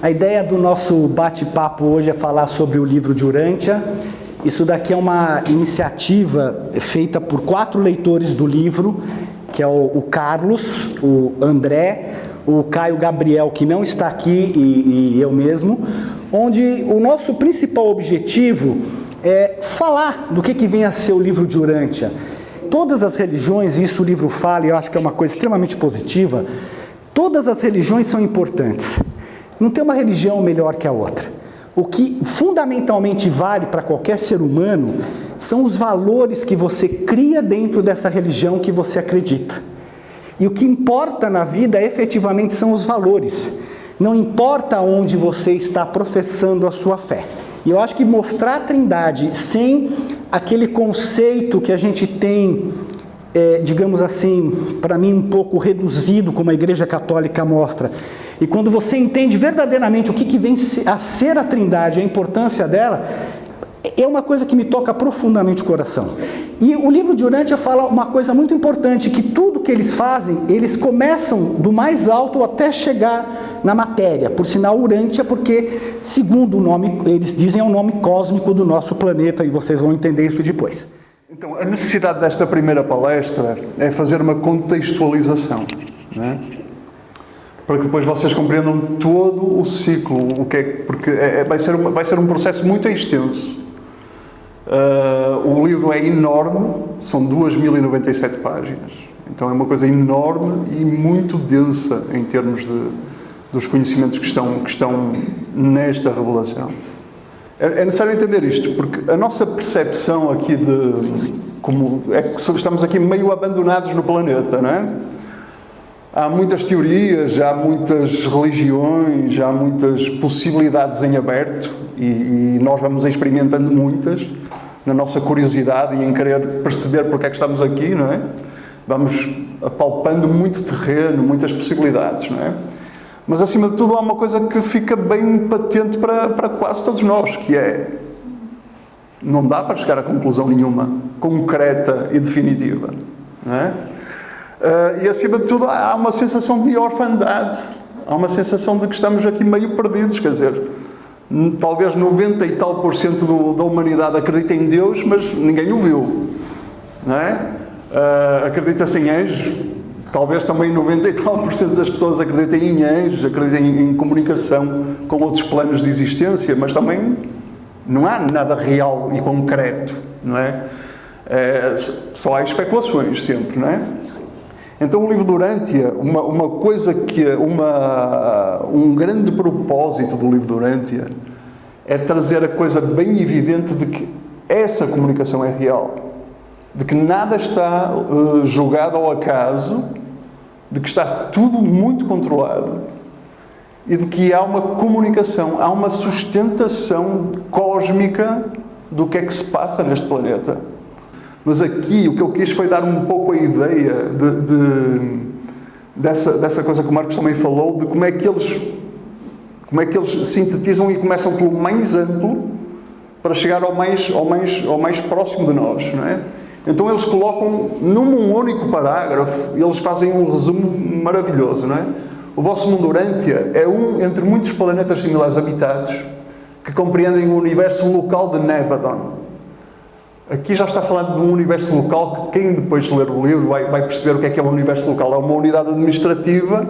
A ideia do nosso bate-papo hoje é falar sobre o livro de Urântia. Isso daqui é uma iniciativa feita por 4 leitores do livro, que é o Carlos, o André, o Caio Gabriel, que não está aqui, e eu mesmo, onde o nosso principal objetivo é falar do que vem a ser o livro de Urântia. Todas as religiões, e isso o livro fala, e eu acho que é uma coisa extremamente positiva, todas as religiões são importantes. Não tem uma religião melhor que a outra. O que fundamentalmente vale para qualquer ser humano são os valores que você cria dentro dessa religião que você acredita. E o que importa na vida efetivamente são os valores. Não importa onde você está professando a sua fé. E eu acho que mostrar a Trindade sem aquele conceito que a gente tem, digamos assim, para mim um pouco reduzido, como a Igreja Católica mostra. E quando você entende verdadeiramente o que vem a ser a Trindade, a importância dela, é uma coisa que me toca profundamente o coração. E o livro de Urântia fala uma coisa muito importante, que tudo que eles fazem, eles começam do mais alto até chegar na matéria. Por sinal, Urântia, porque, segundo o nome, eles dizem é o nome cósmico do nosso planeta, e vocês vão entender isso depois. Então, a necessidade desta primeira palestra é fazer uma contextualização, não é? Para que depois vocês compreendam todo o ciclo, porque vai ser um processo muito extenso. O livro é enorme, são 2097 páginas, então é uma coisa enorme e muito densa em termos dos conhecimentos que estão nesta revelação. É necessário entender isto, porque a nossa percepção aqui é que estamos aqui meio abandonados no planeta, não é? Há muitas teorias, há muitas religiões, há muitas possibilidades em aberto e nós vamos experimentando muitas na nossa curiosidade e em querer perceber porque é que estamos aqui, não é? Vamos apalpando muito terreno, muitas possibilidades, não é? Mas acima de tudo há uma coisa que fica bem patente para quase todos nós, que é: não dá para chegar a conclusão nenhuma concreta e definitiva, não é? E acima de tudo há uma sensação de orfandade, há uma sensação de que estamos aqui meio perdidos, quer dizer, talvez 90 e tal % da humanidade acredita em Deus, mas ninguém o viu, não é? Acredita-se em anjos, talvez também 90 e tal % das pessoas acreditem em anjos, acreditem em comunicação com outros planos de existência, mas também não há nada real e concreto, não é? Só há especulações sempre, não é? Então o livro de Urântia, uma coisa que um grande propósito do livro de Urântia é trazer a coisa bem evidente de que essa comunicação é real, de que nada está jogado ao acaso, de que está tudo muito controlado e de que há uma comunicação, há uma sustentação cósmica do que é que se passa neste planeta. Mas aqui o que eu quis foi dar um pouco a ideia dessa coisa que o Marcos também falou, de como é que eles sintetizam e começam pelo mais amplo para chegar ao mais próximo de nós, não é? Então eles colocam num único parágrafo, eles fazem um resumo maravilhoso, não é? O vosso mundo Urântia é entre muitos planetas similares habitados que compreendem o universo local de Nebadon. Aqui já está falando de um universo local que quem depois ler o livro vai perceber o que é um universo local. É uma unidade administrativa,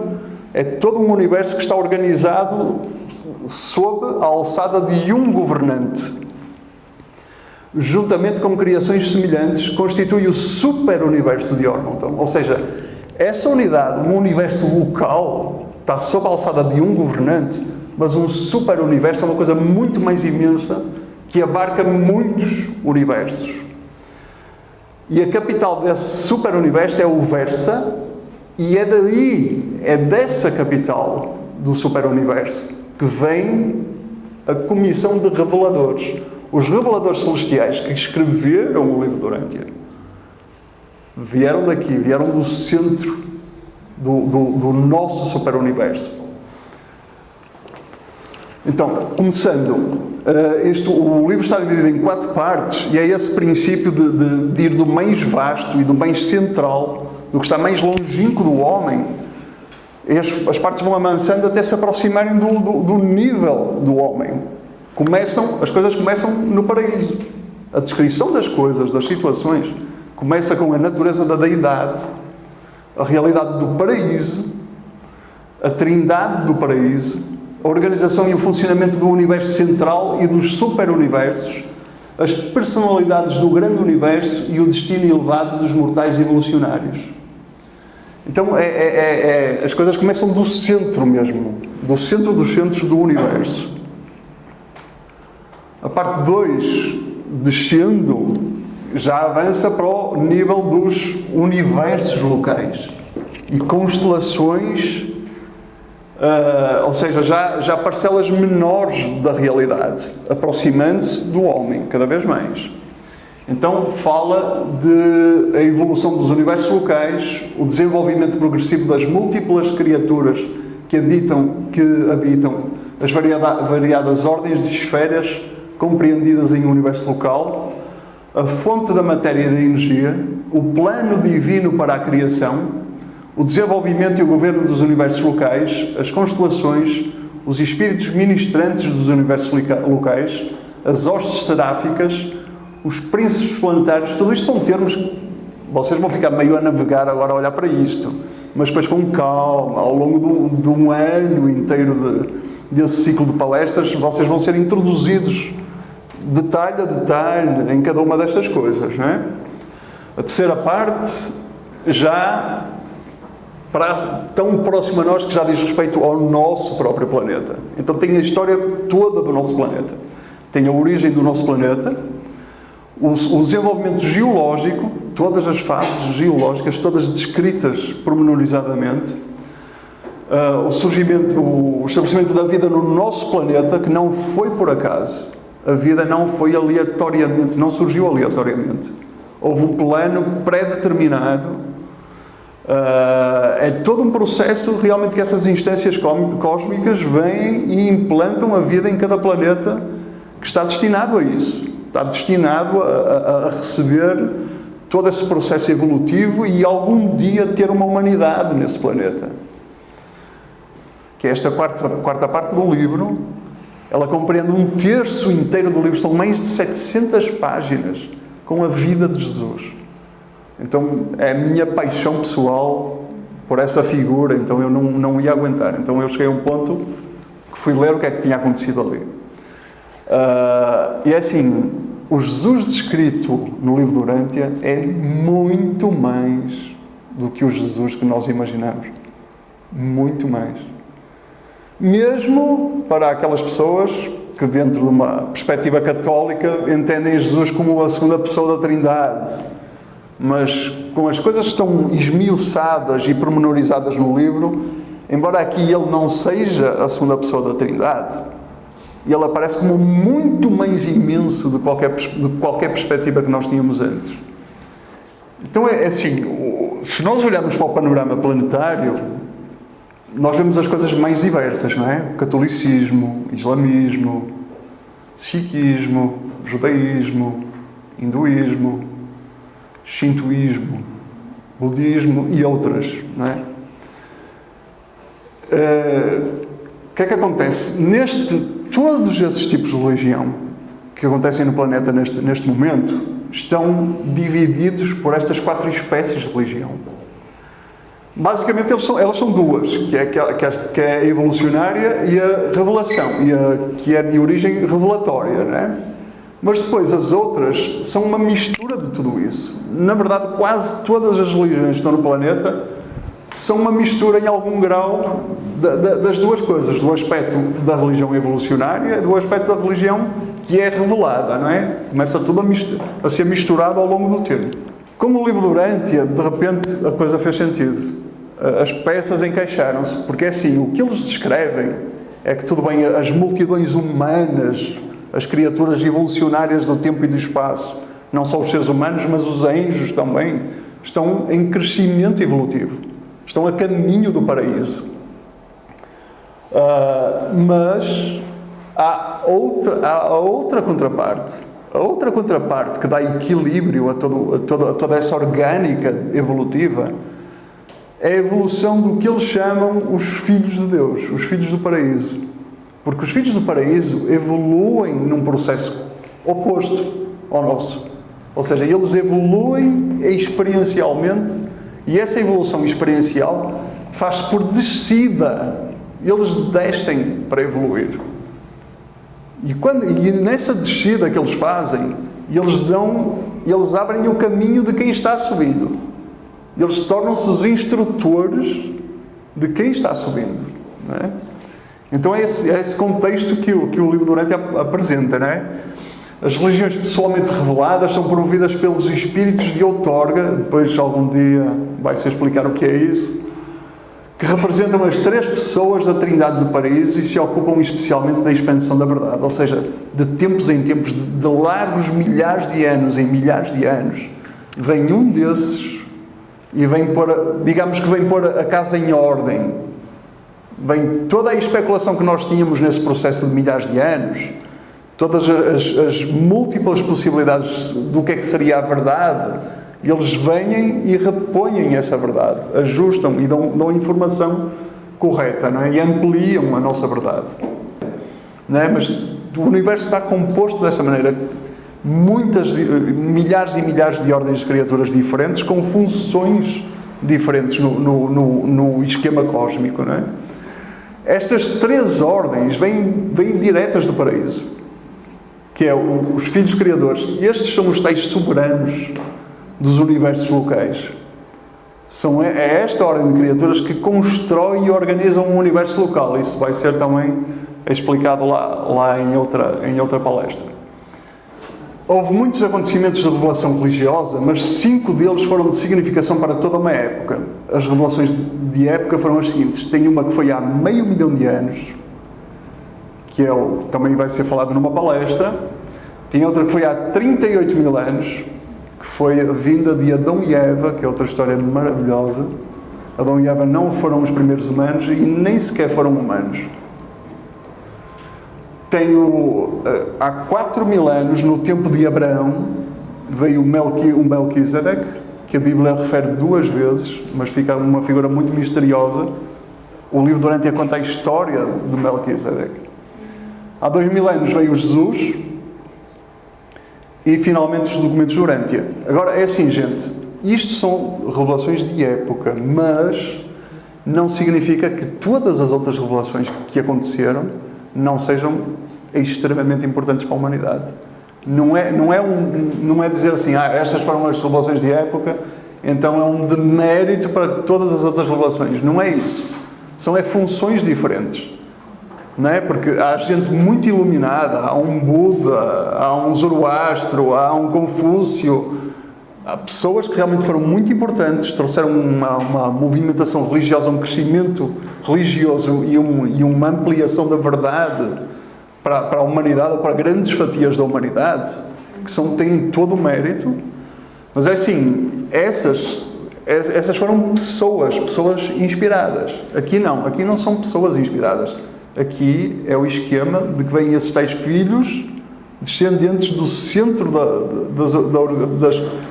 é todo um universo que está organizado sob a alçada de um governante. Juntamente com criações semelhantes, constitui o super-universo de Ormonton. Ou seja, essa unidade, um universo local, está sob a alçada de um governante, mas um super-universo é uma coisa muito mais imensa, que abarca muitos universos. E a capital desse super-universo é o Versa, e é dessa capital do super-universo que vem a comissão de reveladores. Os reveladores celestiais que escreveram o livro de Urântia vieram daqui, vieram do centro do nosso super-universo. Então, começando, o livro está dividido em 4 partes e é esse princípio de ir do mais vasto e do mais central, do que está mais longínquo do homem, As partes vão amansando até se aproximarem do nível do homem. As coisas começam no paraíso. A descrição das coisas, das situações, começa com a natureza da deidade, a realidade do paraíso, a trindade do paraíso, a organização e o funcionamento do universo central e dos super-universos, as personalidades do grande universo e o destino elevado dos mortais evolucionários. Então, as coisas começam do centro mesmo, do centro dos centros do universo. A parte 2, descendo, já avança para o nível dos universos locais e constelações, ou seja, já parcelas menores da realidade, aproximando-se do homem cada vez mais. Então fala de a evolução dos universos locais, o desenvolvimento progressivo das múltiplas criaturas que habitam as variadas ordens de esferas compreendidas em um universo local, a fonte da matéria e da energia, o plano divino para a criação, o desenvolvimento e o governo dos universos locais, as constelações, os espíritos ministrantes dos universos locais, as hostes seráficas, os príncipes planetários. Tudo isto são termos que vocês vão ficar meio a navegar agora a olhar para isto, mas depois com calma, ao longo de um ano inteiro desse ciclo de palestras, vocês vão ser introduzidos detalhe a detalhe em cada uma destas coisas, não é? A terceira parte já tão próximo a nós que já diz respeito ao nosso próprio planeta. Então tem a história toda do nosso planeta. Tem a origem do nosso planeta, o desenvolvimento geológico, todas as fases geológicas, todas descritas pormenorizadamente, o estabelecimento da vida no nosso planeta, que não foi por acaso. A vida não foi aleatoriamente, não surgiu aleatoriamente. Houve um plano pré-determinado. É todo um processo realmente que essas instâncias cósmicas vêm e implantam a vida em cada planeta que está destinado a isso. Está destinado a receber todo esse processo evolutivo e algum dia ter uma humanidade nesse planeta. Que é esta quarta parte do livro. Ela compreende um terço inteiro do livro. São mais de 700 páginas com a vida de Jesus. Então, é a minha paixão pessoal por essa figura. Então, eu não ia aguentar. Então, eu cheguei a um ponto que fui ler o que é que tinha acontecido ali. E é assim, o Jesus descrito no livro de Urântia é muito mais do que o Jesus que nós imaginamos. Muito mais. Mesmo para aquelas pessoas que, dentro de uma perspectiva católica, entendem Jesus como a segunda pessoa da Trindade. Mas, com as coisas que estão esmiuçadas e pormenorizadas no livro, embora aqui ele não seja a segunda pessoa da Trindade, ele aparece como muito mais imenso de qualquer perspectiva que nós tínhamos antes. Então, é assim, se nós olharmos para o panorama planetário, nós vemos as coisas mais diversas, não é? Catolicismo, islamismo, sikhismo, judaísmo, hinduísmo, shintoísmo, budismo e outras, não é? O que é que acontece? Todos esses tipos de religião que acontecem no planeta neste momento estão divididos por estas 4 espécies de religião. Basicamente, elas são duas, que é a evolucionária e a revelação, que é de origem revelatória, não é? Mas depois as outras são uma mistura de tudo isso. Na verdade, quase todas as religiões que estão no planeta são uma mistura em algum grau das duas coisas, do aspecto da religião evolucionária e do aspecto da religião que é revelada, não é? Começa tudo a ser misturado ao longo do tempo. Como o livro de Urântia, de repente a coisa fez sentido. As peças encaixaram-se, porque é assim, o que eles descrevem é que, tudo bem, as multidões humanas, as criaturas evolucionárias do tempo e do espaço, não só os seres humanos, mas os anjos também, estão em crescimento evolutivo, estão a caminho do paraíso. Mas há outra contraparte. A outra contraparte que dá equilíbrio a toda essa orgânica evolutiva é a evolução do que eles chamam os filhos de Deus, os filhos do paraíso. Porque os filhos do paraíso evoluem num processo oposto ao nosso. Ou seja, eles evoluem experiencialmente e essa evolução experiencial faz-se por descida. Eles descem para evoluir. E nessa descida que eles fazem, eles abrem o caminho de quem está subindo. Eles tornam-se os instrutores de quem está subindo. Não é? Então é esse contexto que o livro do Urantia apresenta. Não é? As religiões pessoalmente reveladas são promovidas pelos espíritos de outorga, depois algum dia vai-se explicar o que é isso, que representam as 3 pessoas da Trindade do Paraíso e se ocupam especialmente da expansão da verdade. Ou seja, de tempos em tempos, de largos milhares de anos em milhares de anos, vem um desses e vem pôr a casa em ordem. Vem toda a especulação que nós tínhamos nesse processo de milhares de anos, todas as múltiplas possibilidades do que é que seria a verdade, eles vêm e repõem essa verdade, ajustam e dão informação correta, não é? E ampliam a nossa verdade. Não é? Mas o universo está composto dessa maneira. Milhares e milhares de ordens de criaturas diferentes com funções diferentes no esquema cósmico. Não é? Estas 3 ordens vêm diretas do paraíso, que é os filhos criadores. Estes são os tais soberanos dos universos locais. É esta ordem de criaturas que constrói e organiza um universo local. Isso vai ser também explicado lá em outra palestra. Houve muitos acontecimentos de revelação religiosa, mas 5 deles foram de significação para toda uma época. As revelações de época foram as seguintes. Tem uma que foi há 500 mil de anos, que também vai ser falado numa palestra. Tem outra que foi há 38 mil anos, que foi a vinda de Adão e Eva, que é outra história maravilhosa. Adão e Eva não foram os primeiros humanos e nem sequer foram humanos. Há 4 mil anos, no tempo de Abraão, veio o Melquisedeque, que a Bíblia refere 2 vezes, mas fica uma figura muito misteriosa. O livro do Urantia conta a história de Melquisedeque. Há 2000 anos veio Jesus e finalmente os documentos do Urantia. Agora é assim, gente, isto são revelações de época, mas não significa que todas as outras revelações que aconteceram não sejam extremamente importantes para a humanidade. Não é dizer assim, estas foram as revelações de época, então é um demérito para todas as outras revelações. Não é isso. São funções diferentes. Não é? Porque há gente muito iluminada, há um Buda, há um Zoroastro, há um Confúcio, há pessoas que realmente foram muito importantes, trouxeram uma movimentação religiosa, um crescimento religioso e uma ampliação da verdade para a humanidade, ou para grandes fatias da humanidade, que têm todo o mérito. Mas é assim, essas foram pessoas inspiradas. Aqui não são pessoas inspiradas. Aqui é o esquema de que vêm esses tais filhos descendentes do centro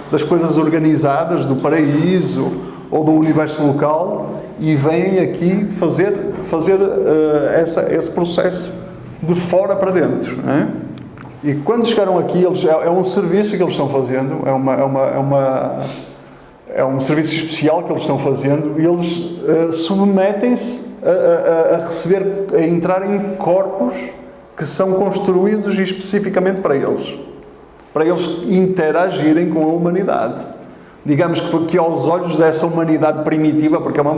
das coisas organizadas, do paraíso ou do universo local, e vêm aqui fazer esse processo de fora para dentro. Não é? E quando chegaram aqui, é um serviço que eles estão fazendo, é um serviço especial que eles estão fazendo, e eles submetem-se a entrar em corpos que são construídos especificamente para eles interagirem com a humanidade. Digamos que aos olhos dessa humanidade primitiva, porque é uma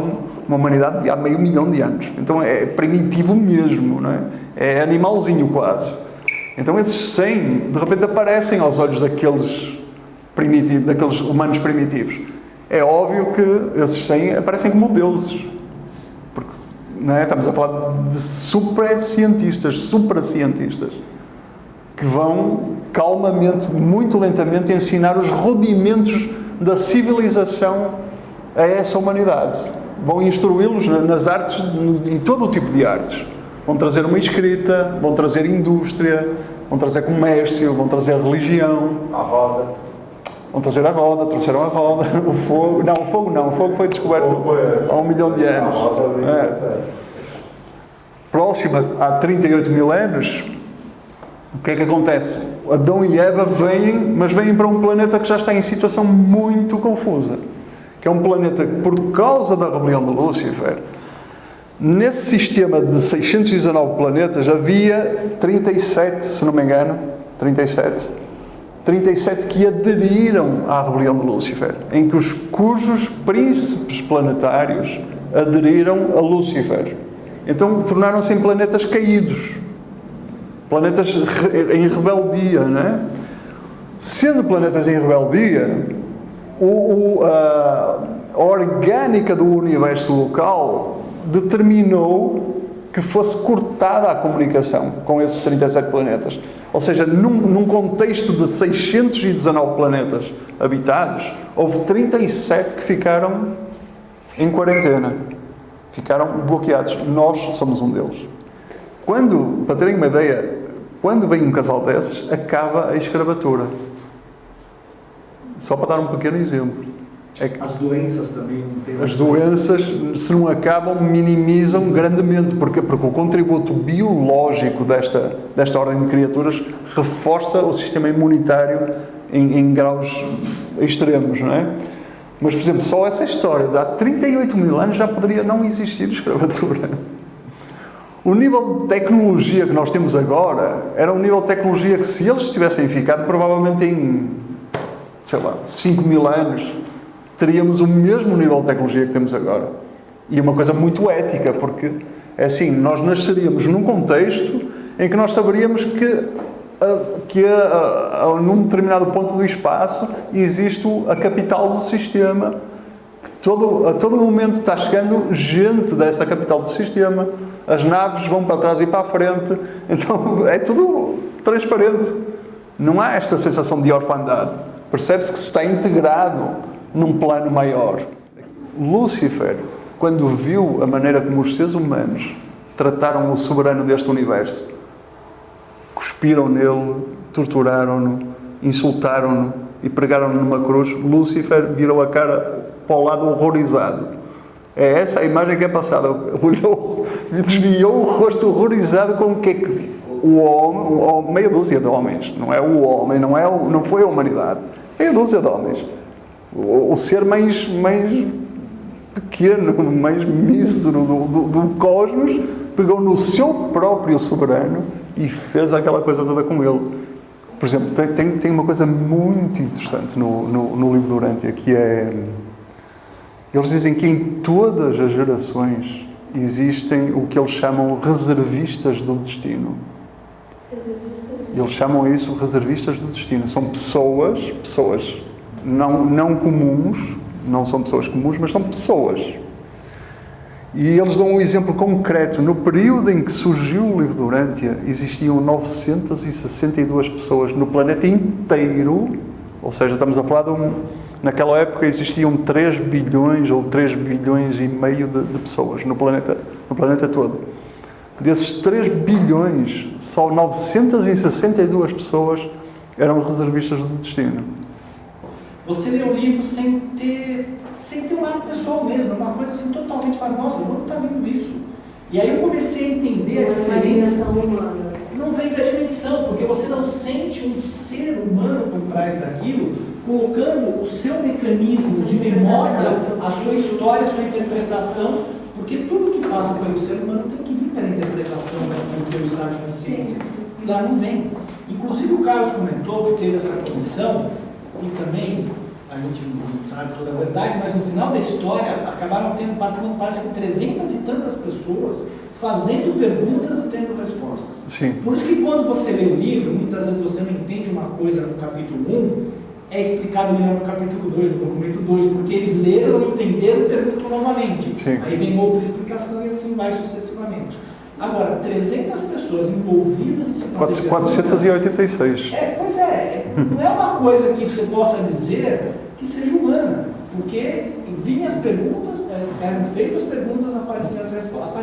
humanidade de há 500 mil de anos, então é primitivo mesmo, não é? É animalzinho quase. Então esses 100, de repente, aparecem aos olhos daqueles humanos primitivos. É óbvio que esses 100 aparecem como deuses, porque não é? Estamos a falar de supracientistas, que vão calmamente, muito lentamente, ensinar os rudimentos da civilização a essa humanidade. Vão instruí-los nas artes, em todo o tipo de artes. Vão trazer uma escrita, vão trazer indústria, vão trazer comércio, vão trazer religião. A roda. Vão trazer a roda, trouxeram a roda, o fogo foi descoberto há 1 milhão de anos. Próxima, há 38 mil anos, o que é que acontece? Adão e Eva vêm para um planeta que já está em situação muito confusa, que é um planeta que, por causa da rebelião de Lúcifer, nesse sistema de 619 planetas havia 37, se não me engano, 37 que aderiram à rebelião de Lúcifer, em que cujos príncipes planetários aderiram a Lúcifer. Então tornaram-se em planetas caídos, planetas em rebeldia, não é? Sendo planetas em rebeldia, a orgânica do universo local determinou que fosse cortada a comunicação com esses 37 planetas. Ou seja, num contexto de 619 planetas habitados, houve 37 que ficaram em quarentena, ficaram bloqueados. Nós somos um deles. Para terem uma ideia, quando vem um casal desses, acaba a escravatura. Só para dar um pequeno exemplo. As doenças também. As doenças, se não acabam, minimizam grandemente. Porquê? Porque o contributo biológico desta ordem de criaturas reforça o sistema imunitário em graus extremos, não é? Mas, por exemplo, só essa história de há 38 mil anos já poderia não existir escravatura. O nível de tecnologia que nós temos agora era um nível de tecnologia que, se eles tivessem ficado, provavelmente em, 5 mil anos, teríamos o mesmo nível de tecnologia que temos agora. E é uma coisa muito ética, porque, é assim, nós nasceríamos num contexto em que nós saberíamos que num determinado ponto do espaço existe a capital do sistema, que a todo momento está chegando gente dessa capital do sistema, as naves vão para trás e para a frente, então é tudo transparente. Não há esta sensação de orfandade. Percebe-se que se está integrado num plano maior. Lúcifer, quando viu a maneira como os seres humanos trataram o soberano deste universo, cuspiram nele, torturaram-no, insultaram-no e pregaram-no numa cruz, Lúcifer virou a cara para o lado horrorizado. É essa a imagem que é passada. Olhou, desviou o rosto horrorizado com o que é que viu. O homem, meia dúzia de homens, não é o homem, não foi a humanidade, meia dúzia de homens. O ser mais pequeno, mais mísero do cosmos, pegou no seu próprio soberano e fez aquela coisa toda com ele. Por exemplo, tem uma coisa muito interessante no livro de Urântia, que é... Eles dizem que em todas as gerações existem o que eles chamam reservistas do destino. Eles chamam isso reservistas do destino. São pessoas não comuns, não são pessoas comuns, mas são pessoas. E eles dão um exemplo concreto. No período em que surgiu o livro de Urântia, existiam 962 pessoas no planeta inteiro, ou seja, estamos a falar naquela época existiam 3 bilhões ou 3 bilhões e meio de pessoas no planeta todo. Desses 3 bilhões, só 962 pessoas eram reservistas do destino. Você lê o livro sem ter um lado pessoal mesmo, uma coisa assim totalmente fala, nossa, eu não está vendo isso. E aí eu comecei a entender a diferença. Não vem da dimensão, porque você não sente um ser humano por trás daquilo, colocando o seu mecanismo de memória, a sua história, a sua interpretação, porque tudo que passa pelo ser humano tem que vir pela interpretação pelo estado de consciência. E lá não vem. Inclusive o Carlos comentou que teve essa comissão, e também a gente não sabe toda a verdade, mas no final da história acabaram tendo, parece que 300 e tantas pessoas fazendo perguntas e tendo respostas. Sim. Por isso que quando você lê o livro, muitas vezes você não entende uma coisa no capítulo 1, é explicado melhor no capítulo 2, no documento 2, porque eles leram, não entenderam e perguntam novamente. Sim. Aí vem outra explicação e assim vai sucessivamente. Agora, 300 pessoas envolvidas em se fazer 486. Pois é, não é uma coisa que você possa dizer que seja humana, porque vinham as perguntas, eram feitas as perguntas, apareciam as respostas.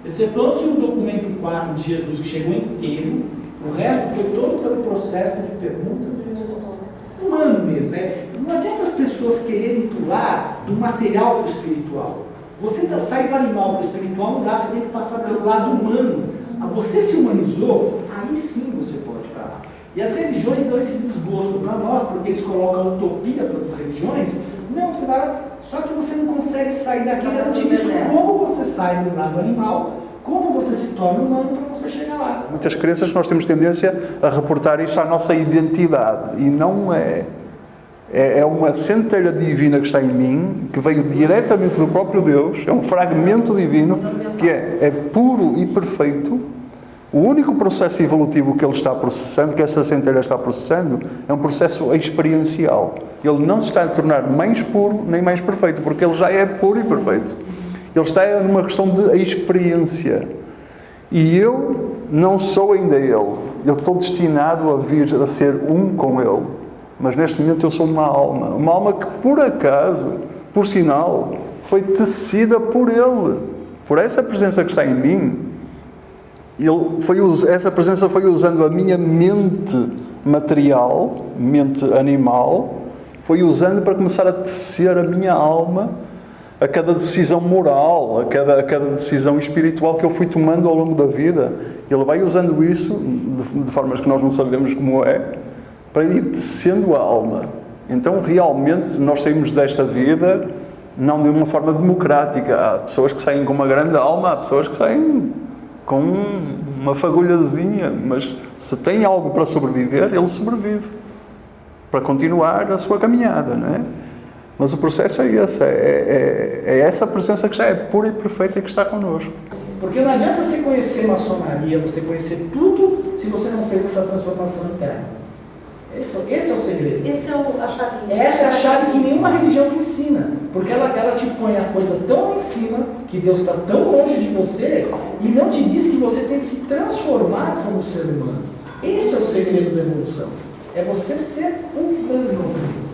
Excetuando-se o documento 4 de Jesus, que chegou inteiro, o resto foi todo pelo processo de perguntas e respostas. quererem pular do material para o espiritual. Você sai do animal para o espiritual, não dá, você tem que passar pelo lado humano. Você se humanizou, aí sim você pode ir para lá. E as religiões dão esse desgosto para nós, porque eles colocam utopia para as religiões. Não, você vai, só que você não consegue sair daqui. Eu não te disse como você sai do lado animal, como você se torna humano para você chegar lá. Muitas crenças que nós temos tendência a reportar isso à nossa identidade, e não é. É uma centelha divina que está em mim, que veio diretamente do próprio Deus, é um fragmento divino que é puro e perfeito. O único processo evolutivo que ele está processando, que essa centelha está processando, é um processo experiencial. Ele não se está a tornar mais puro nem mais perfeito, porque ele já é puro e perfeito. Ele está numa questão de experiência. E eu não sou ainda ele. Eu estou destinado a vir a ser um com ele. Mas neste momento eu sou uma alma que por acaso, por sinal, foi tecida por ele, por essa presença que está em mim. Essa presença foi usando a minha mente material, mente animal, foi usando para começar a tecer a minha alma a cada decisão moral, a cada decisão espiritual que eu fui tomando ao longo da vida. Ele vai usando isso de formas que nós não sabemos como é, para ir tecendo a alma. Então, realmente, nós saímos desta vida não de uma forma democrática. Há pessoas que saem com uma grande alma, há pessoas que saem com uma fagulhazinha, mas se tem algo para sobreviver, ele sobrevive, para continuar a sua caminhada, não é? Mas o processo é esse, é essa presença que já é pura e perfeita e que está connosco. Porque não adianta você conhecer maçonaria, você conhecer tudo, se você não fez essa transformação interna. Esse é o segredo. A chave. Essa é a chave que nenhuma religião te ensina. Porque ela te põe a coisa tão lá em cima, que Deus está tão longe de você, e não te diz que você tem que se transformar como ser humano. Esse é o segredo da evolução. É você ser um plano.